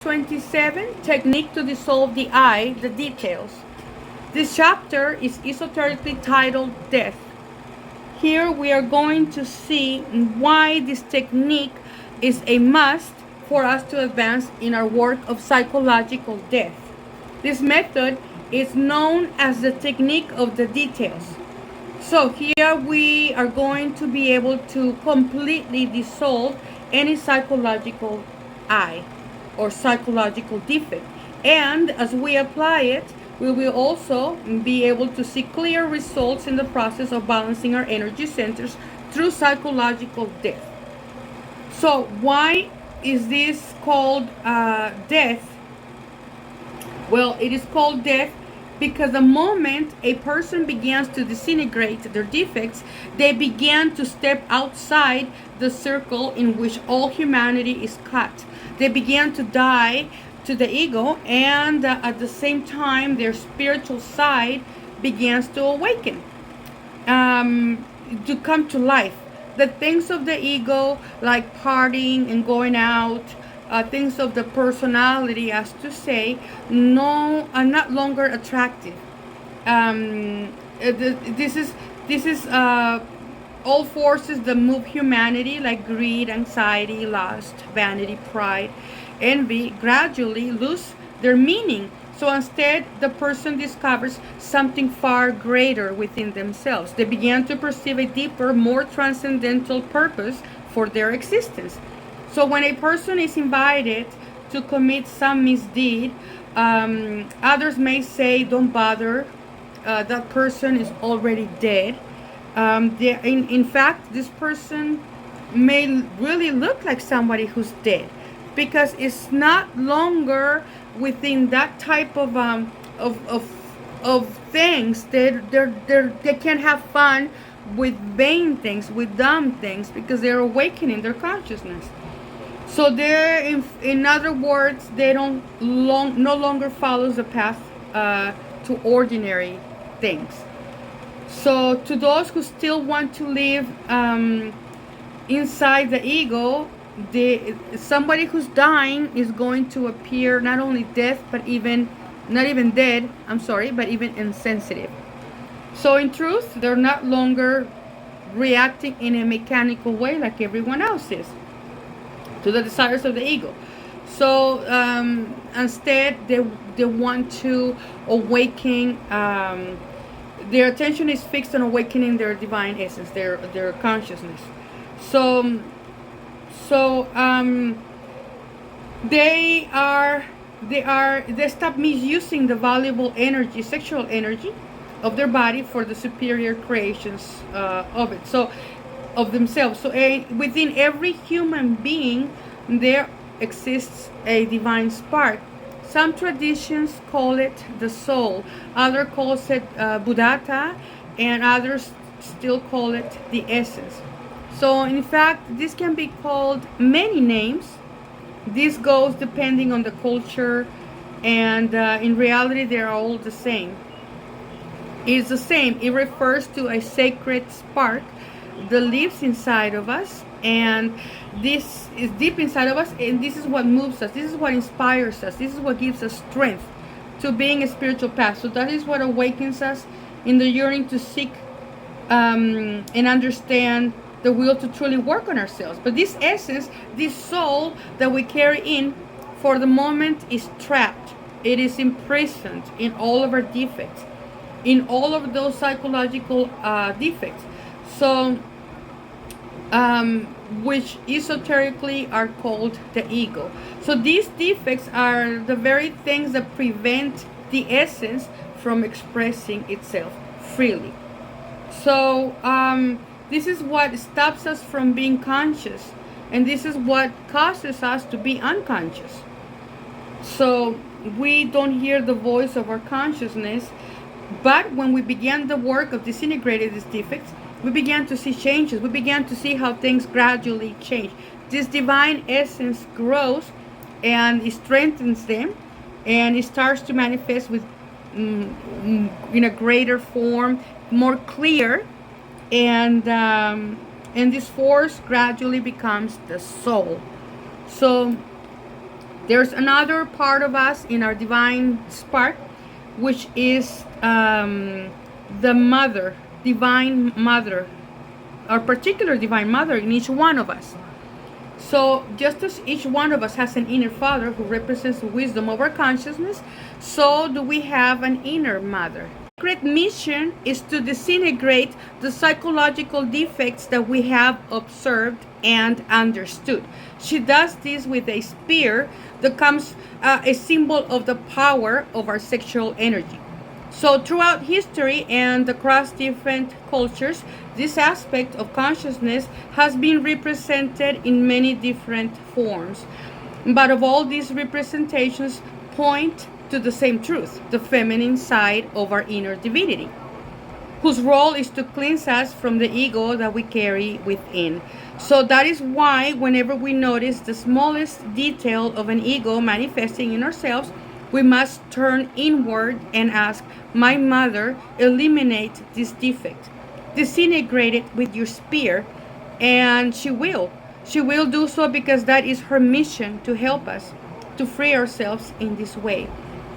27, Technique to Dissolve the I, the Details. This chapter is esoterically titled Death. Here we are going to see why this technique is a must for us to advance in our work of psychological death. This method is known as the technique of the details. So here we are going to be able to completely dissolve any psychological I or psychological defect. And as we apply it, we will also be able to see clear results in the process of balancing our energy centers through psychological death. So why is this called death? Well, it is called death because the moment a person begins to disintegrate their defects, they begin to step outside the circle in which all humanity is cut. They begin to die to the ego, and at the same time their spiritual side begins to awaken, to come to life. The things of the ego, like partying and going out, things of the personality, as to say, no, are not longer attractive. This is all forces that move humanity, like greed, anxiety, lust, vanity, pride, envy, gradually lose their meaning. So instead, the person discovers something far greater within themselves. They begin to perceive a deeper, more transcendental purpose for their existence. So when a person is invited to commit some misdeed, others may say, don't bother, that person is already dead. In fact, this person may really look like somebody who's dead, because it's not longer within that type of things. They can have fun with vain things, with dumb things, because they're awakening their consciousness. So they're, in other words, they no longer follows the path to ordinary things. So to those who still want to live inside the ego, somebody who's dying is going to appear not only deaf, but not even dead, but even insensitive. So in truth, they're not longer reacting in a mechanical way like everyone else is to the desires of the ego. So instead, they want to awaken. Their attention is fixed on awakening their divine essence, their consciousness. So they stop misusing the valuable energy, sexual energy of their body for the superior creations of it. So of themselves. So within every human being there exists a divine spark. Some traditions call it the soul, others call it Buddhata, and others still call it the essence. So in fact, this can be called many names. This goes depending on the culture, and in reality they are all the same. It's the same. It refers to a sacred spark that lives inside of us, and this is deep inside of us, and this is what moves us, this is what inspires us, this is what gives us strength to being a spiritual path. So that is what awakens us in the yearning to seek and understand the will to truly work on ourselves. But this essence, this soul that we carry in, for the moment is trapped. It is imprisoned in all of our defects, in all of those psychological defects. So which esoterically are called the ego. So these defects are the very things that prevent the essence from expressing itself freely. So this is what stops us from being conscious, and this is what causes us to be unconscious. So we don't hear the voice of our consciousness, but when we began the work of disintegrating these defects, we began to see changes. We began to see how things gradually change. This divine essence grows and it strengthens them, and it starts to manifest with in a greater form, more clear, and this force gradually becomes the soul. So There's another part of us in our divine spark, which is the mother, divine mother, our particular divine mother in each one of us. So just as each one of us has an inner father who represents the wisdom of our consciousness, so do we have an inner mother. The secret mission is to disintegrate the psychological defects that we have observed and understood. She does this with a spear that becomes a symbol of the power of our sexual energy. So throughout history and across different cultures, this aspect of consciousness has been represented in many different forms. But of all these representations point to the same truth, the feminine side of our inner divinity, whose role is to cleanse us from the ego that we carry within. So that is why whenever we notice the smallest detail of an ego manifesting in ourselves, we must turn inward and ask, my mother, eliminate this defect. Disintegrate it with your spear, and she will. She will do so because that is her mission to help us to free ourselves in this way.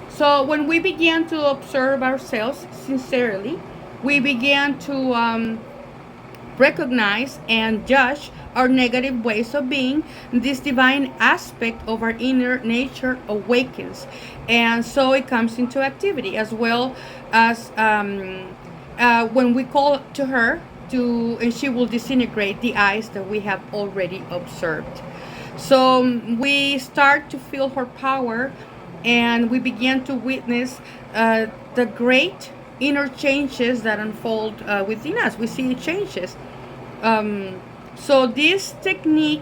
So when we began to observe ourselves sincerely, we began to recognize and judge our negative ways of being. This divine aspect of our inner nature awakens, and so it comes into activity, as well as when we call to her and she will disintegrate the eyes that we have already observed. So we start to feel her power, and we begin to witness the great inner changes that unfold within us. We see changes. So this technique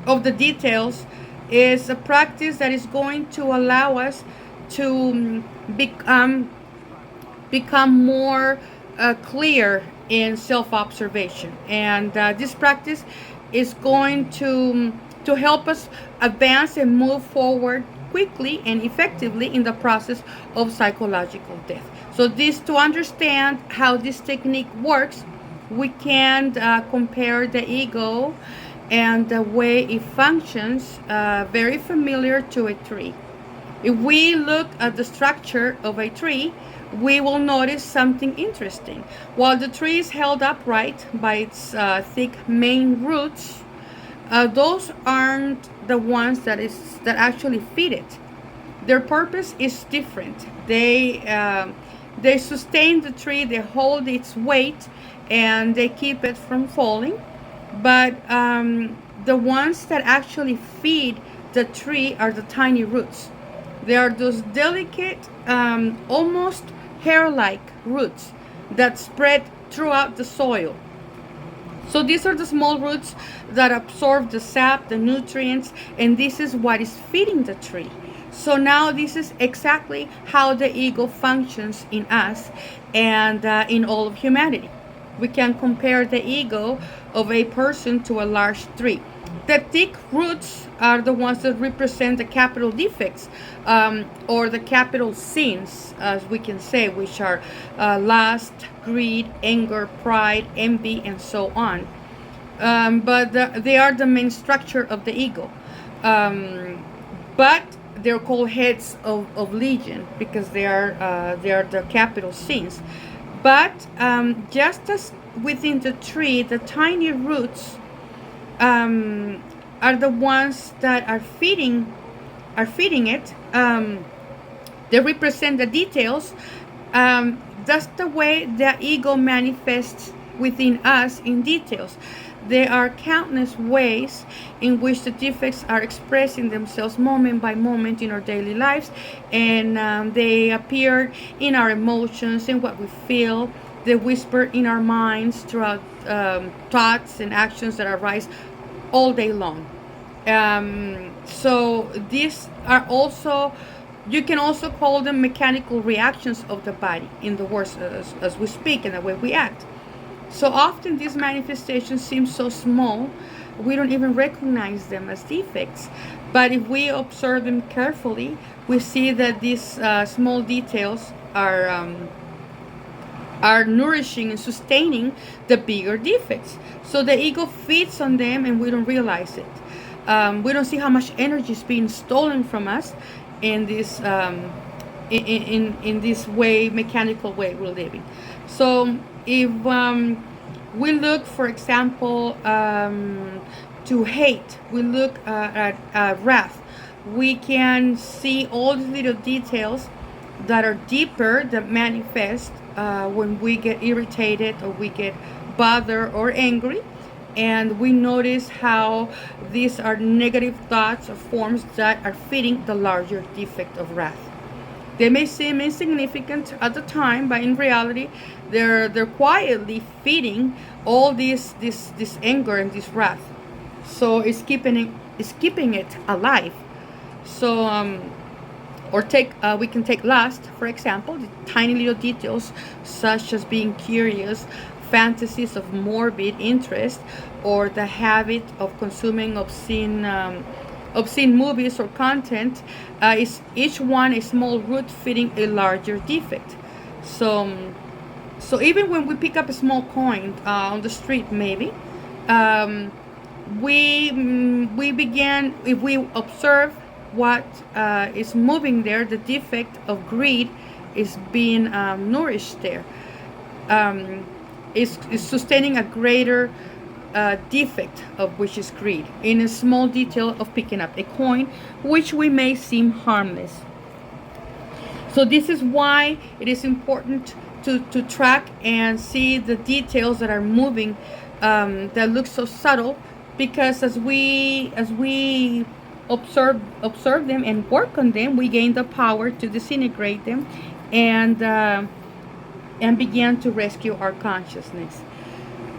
of the details is a practice that is going to allow us to become more clear in self-observation, and this practice is going to help us advance and move forward quickly and effectively in the process of psychological death. So this, to understand how this technique works, we can compare the ego and the way it functions, very familiar to a tree. If we look at the structure of a tree, we will notice something interesting. While the tree is held upright by its thick main roots, those aren't the ones that actually feed it. Their purpose is different. They sustain the tree, they hold its weight, and they keep it from falling. But the ones that actually feed the tree are the tiny roots. They are those delicate, almost hair-like roots that spread throughout the soil. So these are the small roots that absorb the sap, the nutrients, and this is what is feeding the tree. So now this is exactly how the ego functions in us and in all of humanity. We can compare the ego of a person to a large tree. The thick roots are the ones that represent the capital defects, or the capital sins, as we can say, which are lust, greed, anger, pride, envy, and so on. But they are the main structure of the ego. But they're called heads of legion because they are the capital sins. But just as within the tree, the tiny roots are the ones that are feeding it. They represent the details. That's the way the ego manifests within us in details. There are countless ways in which the defects are expressing themselves moment by moment in our daily lives, and they appear in our emotions, in what we feel. They whisper in our minds throughout thoughts and actions that arise all day long. So these are also, you can also call them mechanical reactions of the body in the words as we speak and the way we act. So often these manifestations seem so small, we don't even recognize them as defects. But if we observe them carefully, we see that these small details are nourishing and sustaining the bigger defects. So the ego feeds on them and we don't realize it. We don't see how much energy is being stolen from us in this in this way, mechanical way we're living. So if we look, for example, to hate, we look at wrath, we can see all the little details that are deeper, that manifest when we get irritated or we get bothered or angry, and we notice how these are negative thoughts or forms that are fitting the larger defect of wrath. They may seem insignificant at the time, but in reality, they're quietly feeding all this anger and this wrath. So it's keeping it alive. So or take we can take lust, for example, the tiny little details such as being curious, fantasies of morbid interest, or the habit of consuming obscene movies or content, is each one a small root fitting a larger defect. So, so even when we pick up a small coin on the street, maybe we begin, if we observe what is moving there, the defect of greed is being nourished there. Um, is sustaining a greater defect of which is greed in a small detail of picking up a coin, which we may seem harmless. So this is why it is important to track and see the details that are moving, that look so subtle, because as we observe them and work on them, we gain the power to disintegrate them and begin to rescue our consciousness.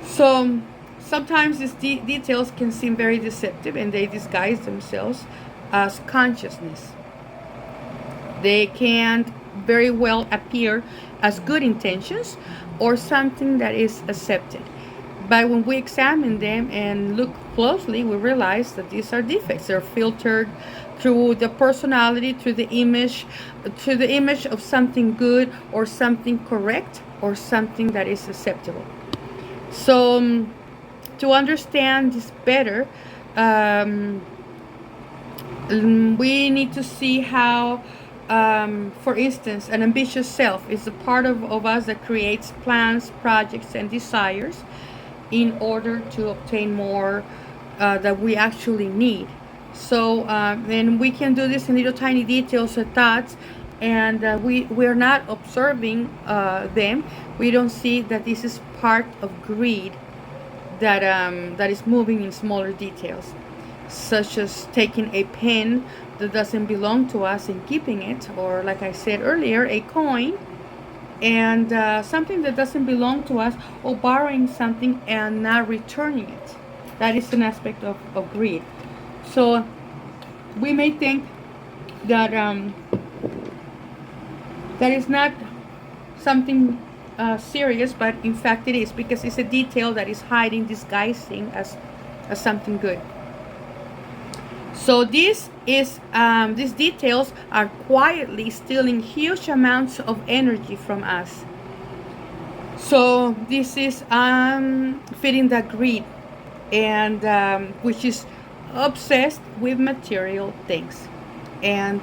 So sometimes these details can seem very deceptive, and they disguise themselves as consciousness. They can very well appear as good intentions or something that is accepted. But when we examine them and look closely, we realize that these are defects. They're filtered through the personality, through the image of something good or something correct or something that is acceptable. So to understand this better, we need to see how, for instance, an ambitious self is a part of us that creates plans, projects, and desires in order to obtain more that we actually need. So and we can do this in little tiny details or thoughts, and we're not observing them. We don't see that this is part of greed that is moving in smaller details, such as taking a pen that doesn't belong to us and keeping it, or like I said earlier, a coin and something that doesn't belong to us, or borrowing something and not returning it. That is an aspect of greed. So we may think that that is not something serious, but in fact it is, because it's a detail that is hiding, disguising as something good. So these details are quietly stealing huge amounts of energy from us. So this is feeding that greed, and which is obsessed with material things. And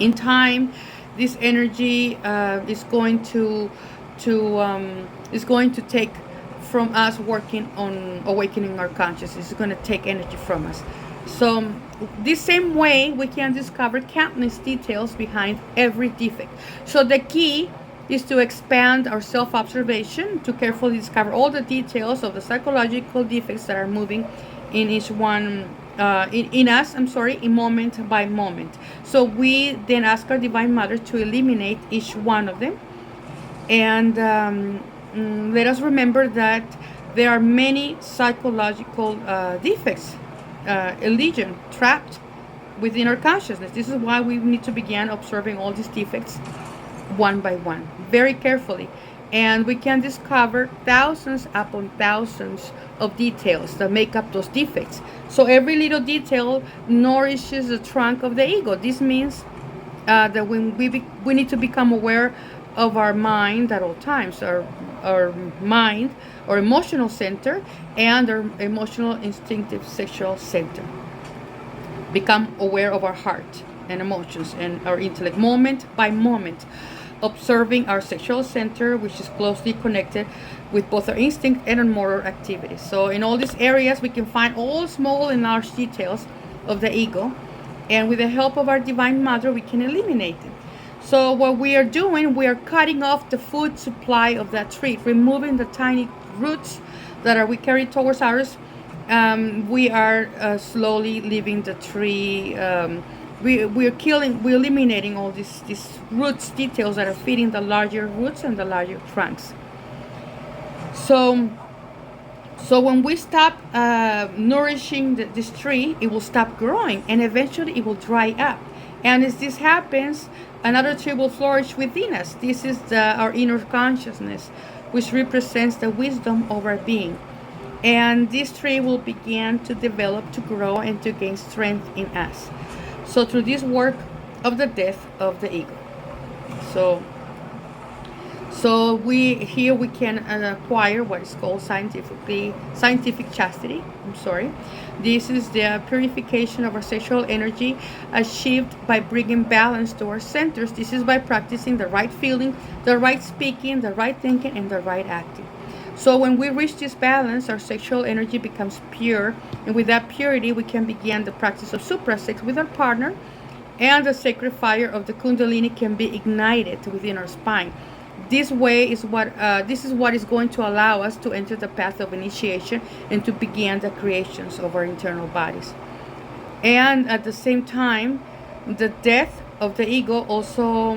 in time, this energy is going to take from us working on awakening our consciousness. It's going to take energy from us. So this same way, we can discover countless details behind every defect. So the key is to expand our self-observation, to carefully discover all the details of the psychological defects that are moving in each one, in us, in moment by moment. So we then ask our Divine Mother to eliminate each one of them. And let us remember that there are many psychological defects, illusion, trapped within our consciousness. This is why we need to begin observing all these defects one by one, very carefully. And we can discover thousands upon thousands of details that make up those defects. So every little detail nourishes the trunk of the ego. This means that when we need to become aware of our mind at all times, our mind, our emotional center, and our emotional, instinctive, sexual center. Become aware of our heart and emotions and our intellect moment by moment, observing our sexual center, which is closely connected with both our instinct and our motor activities. So in all these areas, we can find all small and large details of the ego, and with the help of our divine mother, we can eliminate them. So what we are doing, we are cutting off the food supply of that tree, removing the tiny roots that we carry towards ours. We are slowly leaving the tree. We're eliminating all these roots details that are feeding the larger roots and the larger trunks. So when we stop nourishing this tree, it will stop growing, and eventually it will dry up. And as this happens, another tree will flourish within us. This is our inner consciousness, which represents the wisdom of our being. And this tree will begin to develop, to grow, and to gain strength in us. So through this work of the death of the ego. So we can acquire what is called scientific chastity. This is the purification of our sexual energy, achieved by bringing balance to our centers. This is by practicing the right feeling, the right speaking, the right thinking, and the right acting. So when we reach this balance, our sexual energy becomes pure, and with that purity, we can begin the practice of suprasex with our partner, and the sacred fire of the Kundalini can be ignited within our spine. This is what is going to allow us to enter the path of initiation and to begin the creations of our internal bodies. And at the same time, the death of the ego also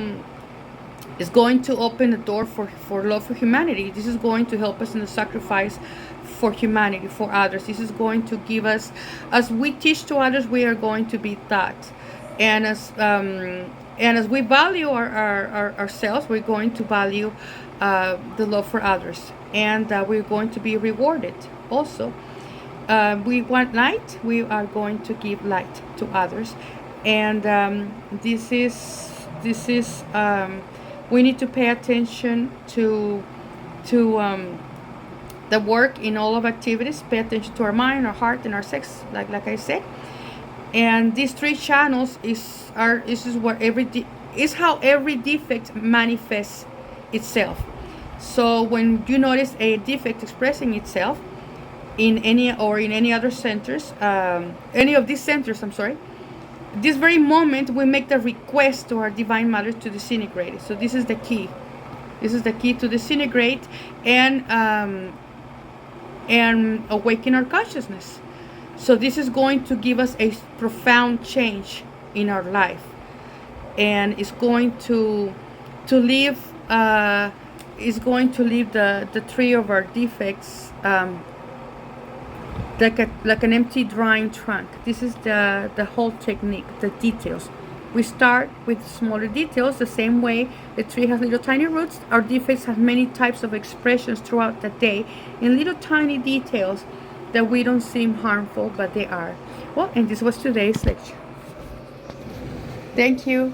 is going to open the door for love for humanity. This is going to help us in the sacrifice for humanity, for others. This is going to give us, as we teach to others, we are going to be taught. And as we value ourselves, we're going to value the love for others, and we're going to be rewarded also. We want light, we are going to give light to others, and this is we need to pay attention to the work in all of activities. Pay attention to our mind, our heart, and our sex, like I said. And these three channels is how every defect manifests itself. So when you notice a defect expressing itself in any other centers, any of these centers, this very moment we make the request to our divine mother to disintegrate it. So this is the key. This is the key to disintegrate and awaken our consciousness. So this is going to give us a profound change in our life, and it's going to leave the tree of our defects like an empty drying trunk. This is the whole technique, the details. We start with smaller details. The same way the tree has little tiny roots, our defects have many types of expressions throughout the day in little tiny details that we don't seem harmful, but they are. Well, and this was today's lecture. Thank you.